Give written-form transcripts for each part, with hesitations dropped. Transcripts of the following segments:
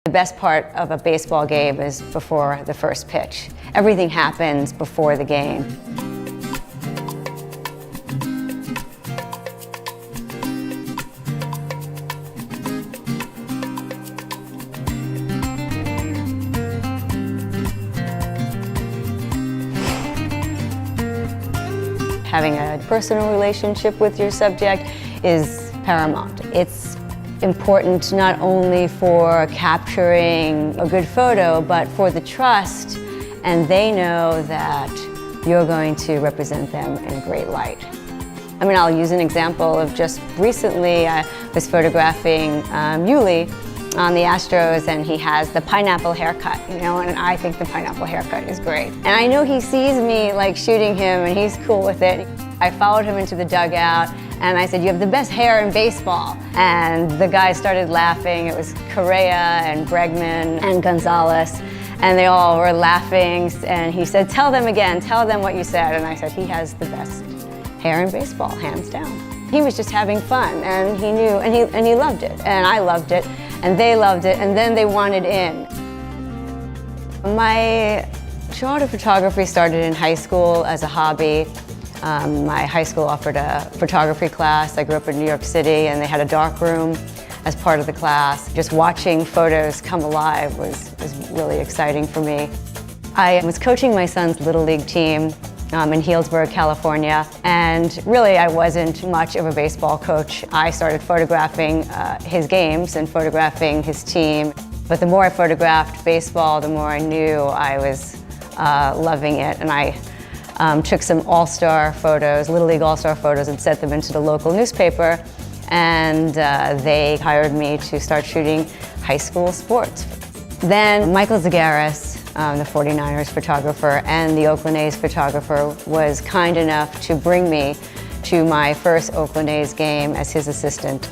The best part of a baseball game is before the first pitch. Everything happens before the game. Having a personal relationship with your subject is paramount. It's important not only for capturing a good photo, but for the trust, and they know that you're going to represent them in a great light. I mean, I'll use an example of just recently. I was photographing Yuli on the Astros, and he has the pineapple haircut, and I think the pineapple haircut is great. And I know he sees me like shooting him, and he's cool with it. I followed him into the dugout, and I said, "You have the best hair in baseball." And the guys started laughing. It was Correa and Bregman and Gonzalez, and they all were laughing. And he said, "Tell them again, tell them what you said." And I said, "He has the best hair in baseball, hands down." He was just having fun, and he knew, and he loved it, and I loved it, and they loved it, and then they wanted in. My draw to photography started in high school as a hobby. My high school offered a photography class. I grew up in New York City, and they had a dark room as part of the class. Just watching photos come alive was really exciting for me. I was coaching my son's Little League team in Healdsburg, California, and really I wasn't much of a baseball coach. I started photographing his games and photographing his team, but the more I photographed baseball, the more I knew I was loving it, and I took some all-star photos, Little League all-star photos, and sent them into the local newspaper, and they hired me to start shooting high school sports. Then Michael Zagaris, the 49ers photographer and the Oakland A's photographer, was kind enough to bring me to my first Oakland A's game as his assistant.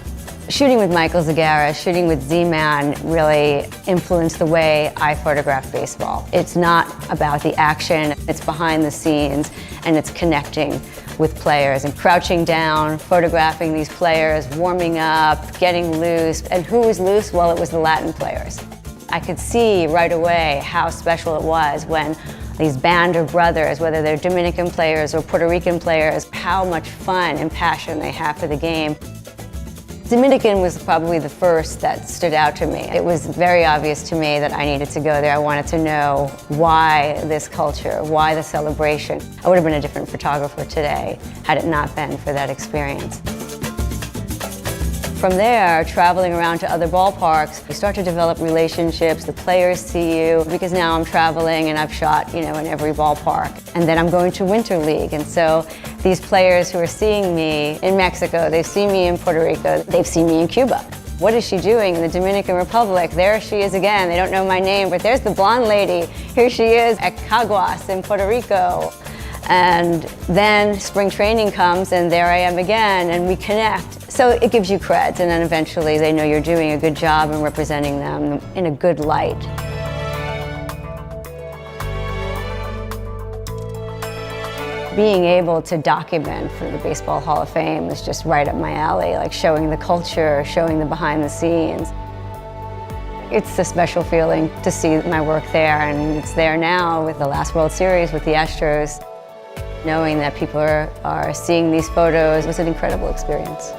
Shooting with Michael Zagaris, shooting with Z-Man really influenced the way I photograph baseball. It's not about the action, it's behind the scenes, and it's connecting with players and crouching down, photographing these players, warming up, getting loose. And who was loose? Well, it was the Latin players. I could see right away how special it was when these band of brothers, whether they're Dominican players or Puerto Rican players, how much fun and passion they have for the game. Dominican was probably the first that stood out to me. It was very obvious to me that I needed to go there. I wanted to know why this culture, why the celebration. I would have been a different photographer today had it not been for that experience. From there, traveling around to other ballparks, you start to develop relationships, the players see you, because now I'm traveling and I've shot, in every ballpark. And then I'm going to Winter League, and so these players who are seeing me in Mexico, they've seen me in Puerto Rico, they've seen me in Cuba. What is she doing in the Dominican Republic? There she is again. They don't know my name, but there's the blonde lady. Here she is at Caguas in Puerto Rico. And then spring training comes, and there I am again, and we connect. So it gives you credit, and then eventually they know you're doing a good job and representing them in a good light. Being able to document for the Baseball Hall of Fame was just right up my alley, like showing the culture, showing the behind the scenes. It's a special feeling to see my work there, and it's there now with the last World Series with the Astros. Knowing that people are seeing these photos was an incredible experience.